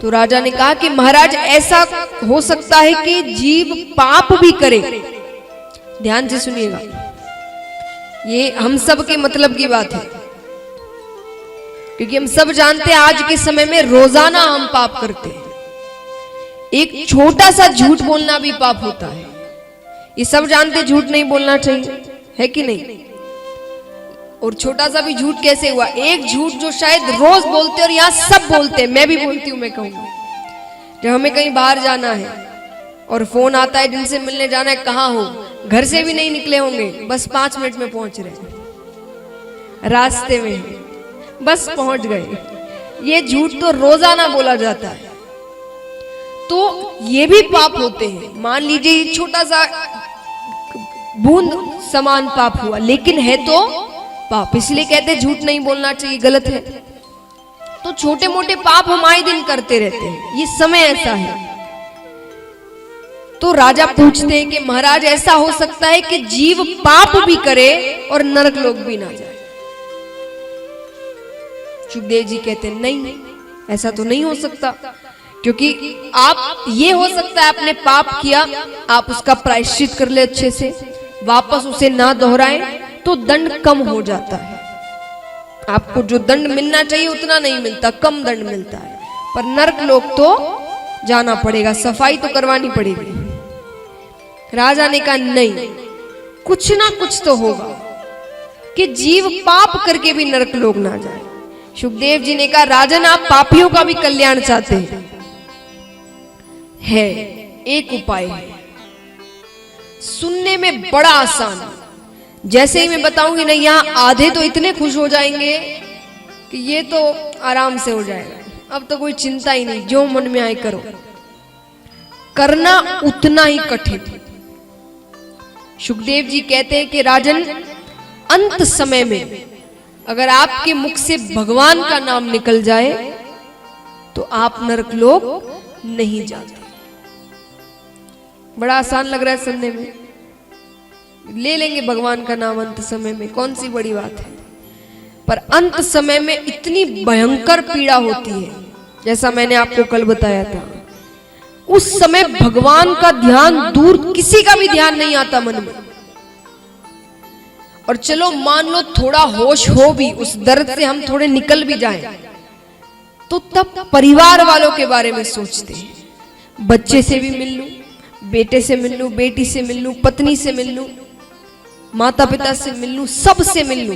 तो राजा ने कहा कि महाराज ऐसा हो सकता है कि जीव पाप भी करे। ध्यान से सुनिएगा, ये हम सब के मतलब की बात है, क्योंकि हम सब जानते हैं आज के समय में रोजाना हम पाप करते हैं। एक छोटा सा झूठ बोलना भी पाप होता है, ये सब जानते, झूठ नहीं बोलना चाहिए, है कि नहीं? और छोटा सा भी झूठ कैसे हुआ? एक झूठ जो शायद रोज बोलते और यहाँ सब बोलते हैं, मैं भी बोलती हूँ, मैं कहूँगा जब हमें कहीं बाहर जाना है और फोन आता है जिनसे मिलने जाना है, कहाँ हो? घर से भी नहीं निकले होंगे, बस 5 मिनट में पहुंच रहे, रास्ते में बस पहुंच गए। ये झूठ तो रोजाना बोला जाता है, तो ये भी पाप होते हैं। मान लीजिए छोटा सा बूंद समान पाप हुआ, लेकिन है तो पाप, इसलिए कहते हैं झूठ नहीं बोलना चाहिए, गलत है। तो छोटे मोटे पाप हम आए दिन करते रहते हैं, ये समय ऐसा है। तो राजा पूछते हैं कि महाराज ऐसा हो सकता है कि जीव पाप भी करे और नरक लोक भी ना जाए? सुखदेव जी कहते हैं नहीं, ऐसा तो नहीं हो सकता, क्योंकि आप ये हो सकता है आपने पाप किया, आप उसका प्रायश्चित कर ले अच्छे से, वापस उसे ना दोहराएं तो दंड कम हो जाता है। आपको जो दंड मिलना चाहिए उतना नहीं मिलता, कम दंड मिलता है। पर नरक लोक तो जाना पड़ेगा, सफाई तो करवानी पड़ेगी। राजा ने कहा नहीं, कुछ ना कुछ तो होगा कि जीव पाप करके भी नरक लोक ना जाए। सुखदेव जी ने कहा राजन, आप पापियों का भी कल्याण चाहते हैं, है एक उपाय है, सुनने में बड़ा आसान। जैसे ही मैं बताऊंगी ना, यहाँ आधे तो इतने खुश हो जाएंगे कि ये तो आराम से हो जाएगा, अब तो कोई चिंता ही नहीं, जो मन में आए करो। करना उतना ही कठिन। सुखदेव जी कहते हैं कि राजन, अंत समय में अगर आपके मुख से भगवान का नाम निकल जाए तो आप नरक लोक नहीं जाते। बड़ा आसान लग रहा है सुनने में, ले लेंगे भगवान का नाम अंत समय में, कौन सी बड़ी बात है। पर अंत समय में इतनी भयंकर पीड़ा होती है, जैसा मैंने आपको कल बताया था। उस समय भगवान का ध्यान दूर, किसी का भी ध्यान नहीं आता मन में। और चलो मान लो थोड़ा होश हो भी, उस दर्द से हम थोड़े निकल भी जाएं, तो तब परिवार वालों के बारे में सोचते हैं। बच्चे से भी मिल लूं, बेटे से मिल लूं, बेटी से मिल लूं, पत्नी से मिल लूं, माता पिता से मिल लूं, सब से मिल लूं।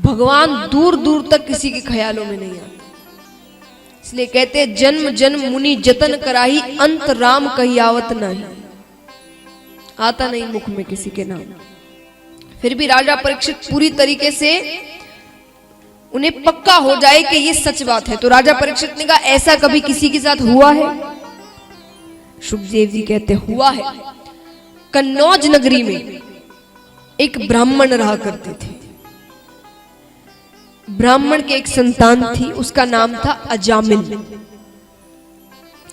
भगवान दूर दूर तक किसी के ख्यालों में नहीं आता। इसलिए कहते हैं जन्म जन्म मुनि जतन कराही, अंत राम कही आवत नहीं। आता नहीं मुख में किसी के नाम। फिर भी राजा परीक्षित पूरी तरीके से उन्हें पक्का हो जाए कि ये सच बात है, तो राजा परीक्षित ने कहा ऐसा कभी किसी के साथ हुआ है? सुखदेव जी कहते हुआ है। कन्नौज नगरी में एक ब्राह्मण रहा करते थे। ब्राह्मण के एक संतान थी, उसका नाम था अजामिल।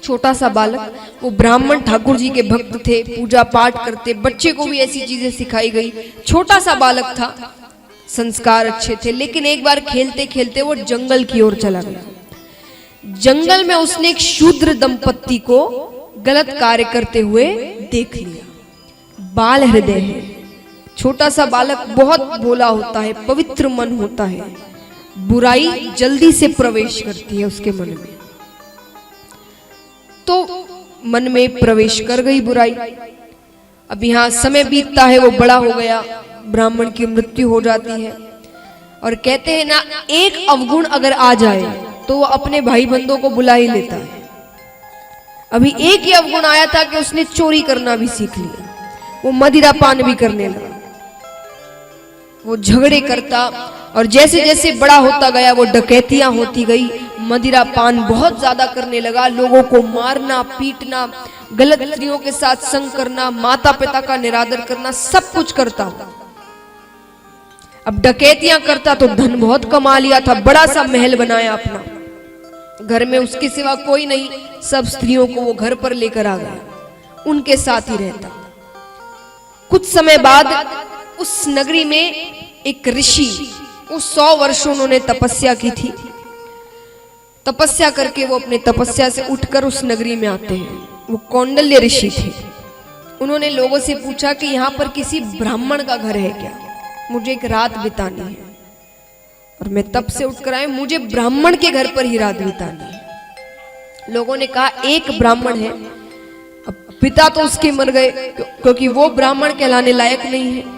छोटा सा बालक, वो ब्राह्मण ठाकुर जी के भक्त थे, पूजा पाठ करते, बच्चे को भी ऐसी चीजें सिखाई गई। छोटा सा बालक था, संस्कार अच्छे थे, लेकिन एक बार खेलते खेलते वो जंगल की ओर चला गया। जंगल में उसने एक शूद्र दंपत्ति को गलत कार्य करते हुए देख लिया। बाल हृदय है, छोटा सा बालक बहुत भोला होता है, पवित्र मन होता है, बुराई जल्दी से प्रवेश करती है उसके मन में। तो मन में प्रवेश कर गई बुराई। अब यहाँ समय बीतता है, वो बड़ा हो गया, ब्राह्मण की मृत्यु हो जाती है। और कहते हैं ना, एक अवगुण अगर आ जाए तो वो अपने भाई बंधुओं को बुला ही लेता है। अभी एक ही अवगुण आया था कि उसने चोरी करना भी सीख लिया, वो मदिरा पान भी करने लगा, वो झगड़े करता, और जैसे जैसे बड़ा होता गया वो डकैतियां होती गई, मदिरा पान बहुत ज्यादा करने लगा, लोगों को मारना पीटना, गलत स्त्रियों के साथ संग करना, माता पिता का निरादर करना, सब कुछ करता। अब डकैतियां करता तो धन बहुत कमा लिया था, बड़ा सा महल बनाया अपना, घर में उसके सिवा कोई नहीं, सब स्त्रियों को वो घर पर लेकर आ गया, उनके साथ ही रहता। कुछ समय बाद उस नगरी में एक ऋषि, वो 100 वर्ष उन्होंने तपस्या की थी, तपस्या करके वो अपने तपस्या से उठकर उस नगरी में आते हैं। वो कौंडल्य ऋषि थे। उन्होंने लोगों से पूछा कि यहाँ पर किसी ब्राह्मण का घर है क्या, मुझे एक रात बितानी है। और मैं तब से उठकर आए, मुझे ब्राह्मण के घर पर ही रात बितानी है। लोगों ने कहा एक ब्राह्मण है, अब पिता तो उसके मर गए क्योंकि वो ब्राह्मण कहलाने लायक नहीं है।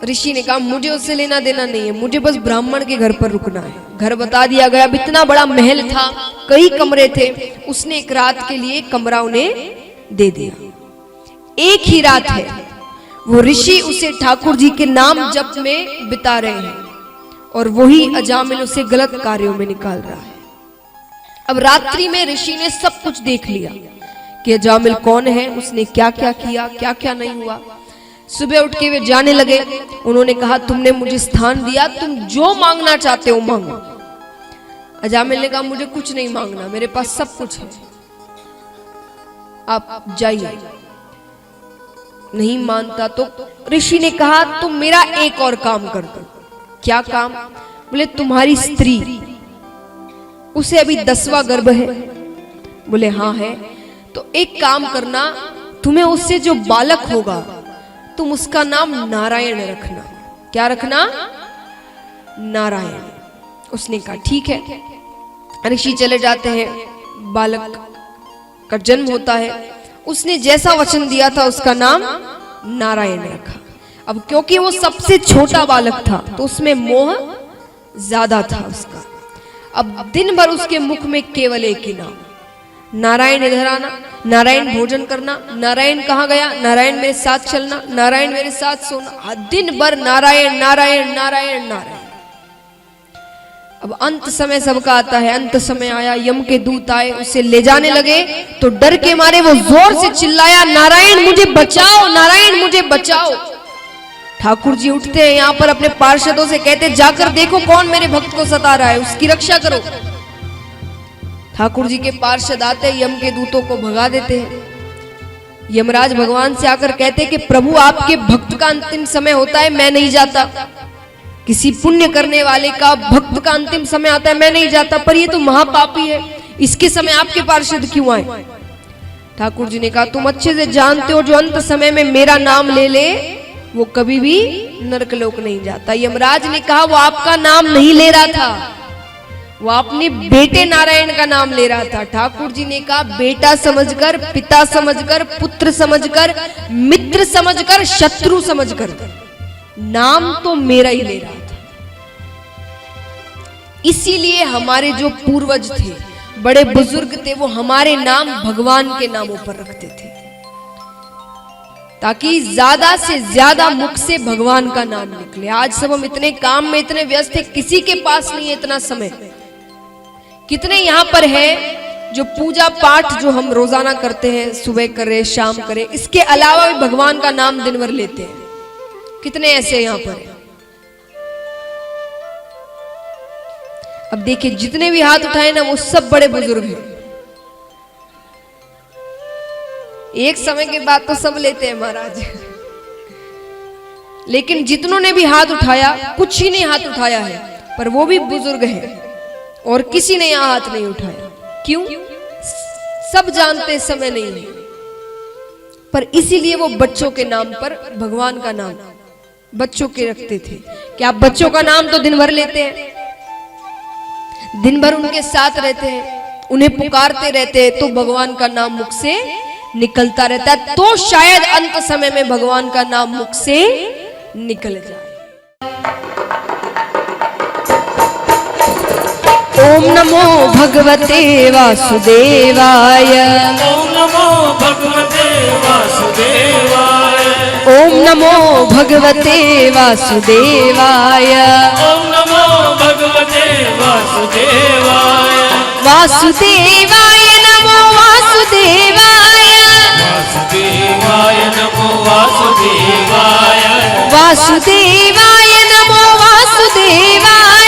ऋषि ने कहा मुझे उससे लेना देना नहीं है, मुझे बस ब्राह्मण के घर पर रुकना है। घर बता दिया गया। इतना बड़ा महल था, कई कमरे थे। उसने एक रात के लिए कमरा उन्हें दे दिया। एक ही रात है, वो ऋषि उसे ठाकुर जी के नाम जप में बिता रहे हैं और वही अजामिल उसे गलत कार्यों में निकाल रहा है। अब रात्रि में ऋषि ने सब कुछ देख लिया कि अजामिल कौन है, उसने क्या क्या किया, क्या क्या नहीं हुआ। सुबह उठ के वे जाने लगे। उन्होंने कहा तुमने मुझे स्थान दिया, तुम जो मांगना चाहते हो मांगो। अजामिल ने कहा मुझे कुछ नहीं मांगना, मेरे पास सब कुछ है, आप जाइए। नहीं मानता तो ऋषि ने कहा तुम मेरा एक और काम कर दो। क्या काम? बोले तुम्हारी स्त्री, उसे अभी 10वां गर्भ है। बोले हाँ है। तो एक काम करना, तुम्हें उससे जो बालक होगा तुम उसका नाम नारायण रखना। क्या रखना? नारायण। उसने कहा ठीक है। ऋषि चले जाते हैं, बालक का जन्म होता है। उसने जैसा वचन दिया था उसका नाम नारायण रखा। अब क्योंकि वो सबसे छोटा बालक था तो उसमें मोह ज्यादा था उसका। अब दिन भर उसके मुख में केवल एक ही नाम, नारायण इधर आना, नारायण भोजन करना, नारायण कहाँ गया, नारायण मेरे साथ चलना, नारायण मेरे साथ सोना। दिन भर नारायण नारायण नारायण नारायण। अब अंत समय सबका आता है। अंत समय आया, यम के दूत आए, उसे ले जाने लगे तो डर के मारे वो जोर से चिल्लाया नारायण मुझे बचाओ, नारायण मुझे बचाओ। ठाकुर जी उठते हैं यहाँ पर, अपने पार्षदों से कहते जाकर देखो कौन मेरे भक्त को सता रहा है, उसकी रक्षा करो। ठाकुर जी के पार्षद आते यम के दूतों को भगा देते हैं। यमराज भगवान से आकर कहते कि प्रभु आपके भक्त का अंतिम समय होता है, मैं नहीं जाता। किसी पुण्य करने वाले का भक्त का अंतिम समय आता है, मैं नहीं जाता, पर ये तो महापापी है, इसके समय आपके पार्षद क्यों आए? ठाकुर जी ने कहा तुम अच्छे से जानते हो जो अंत समय में मेरा नाम ले ले वो कभी भी नरकलोक नहीं जाता। यमराज ने कहा वो आपका नाम नहीं ले रहा था, वो अपने बेटे नारायण का नाम ले रहा था। ठाकुर जी ने कहा बेटा समझकर, पिता समझकर, पुत्र समझकर, मित्र समझकर, शत्रु समझकर, नाम तो मेरा ही ले रहा था। इसीलिए हमारे जो पूर्वज थे, बड़े बुजुर्ग थे, वो हमारे नाम भगवान के नामों पर रखते थे ताकि ज्यादा से ज्यादा मुख से भगवान का नाम निकले। आज सब हम इतने काम में इतने व्यस्त है, किसी के पास नहीं है इतना समय। कितने यहाँ पर है जो पूजा पाठ जो हम रोजाना करते हैं, सुबह करे शाम करे, इसके अलावा भी भगवान का नाम दिन भर लेते हैं। कितने ऐसे यहाँ पर है? अब देखिए जितने भी हाथ उठाए ना वो सब बड़े बुजुर्ग हैं। एक समय के बाद तो सब लेते हैं महाराज, लेकिन जितनों ने भी हाथ उठाया, कुछ ही ने हाथ उठाया है, पर वो भी बुजुर्ग हैं और किसी ने यहां हाथ नहीं उठाया। क्यों? सब जानते समय नहीं है, पर इसीलिए वो बच्चों के नाम पर भगवान का नाम बच्चों के रखते थे कि आप बच्चों का नाम तो दिन भर लेते हैं, दिन भर उनके साथ रहते हैं, उन्हें पुकारते रहते हैं, तो भगवान का नाम मुख से निकलता रहता है। तो शायद अंत समय में भगवान का नाम मुख से निकल जाए। ओम नमो भगवते वासुदेवाय, ओम नमो भगवते वासुदेवाय, ओम नमो भगवते वासुदेवाय, ओम नमो भगवते वासुदेवाय, वासुदेवाय नमो वासुदेवाय, वासुदेवाय नमो वासुदेवाय, वासुदेवाय नमो वासुदेवाय,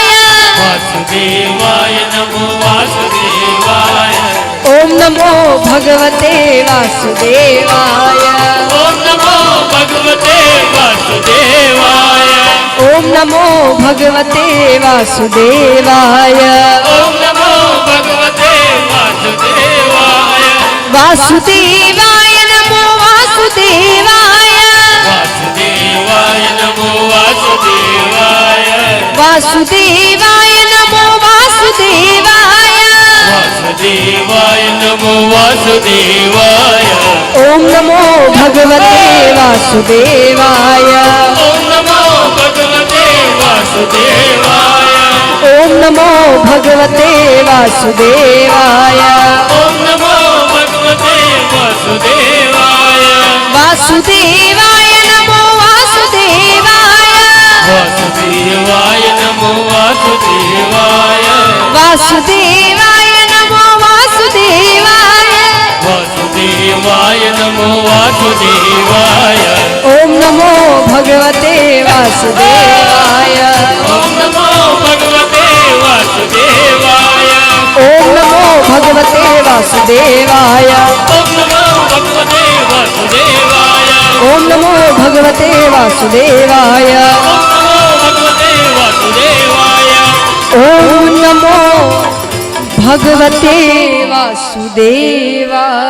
वासुदेवाय नमो वासुदेवाय, ओम नमो भगवते वासुदेवाय, ओम नमो भगवते वासुदेवाय। ओम नमो भगवते वासुदेवाय ओम नमो भगवते वासुदेवाय वासुदेवाय नमो वासुदेवाय वासुदेवाय नमो वासुदेवाय वासुदेवाय नमो वासुदेवाय वासुदेवाय नमो वासुदेवाय ओम नमो भगवते वासुदेवाय ओम नमो भगवते वासुदेवाय ओम नमो भगवते वासुदेवाय ओम नमो भगवते वासुदेवाय वासुदेवाय नमो वासुदेवाय वासुदेवाय नमो वासुदेवाय वासुदेवाय नमो वासुदेवाय वासुदेवाय नमो वासुदेवाय ओम नमो भगवते वासुदेवाय ओम नमो भगवते वासुदेवाय ओम नमो भगवते वासुदेवाय ओम नमो भगवते वासुदेवाय ओम नमो भगवते वासुदेवाय ओम नमो भगवते वासुदेवाय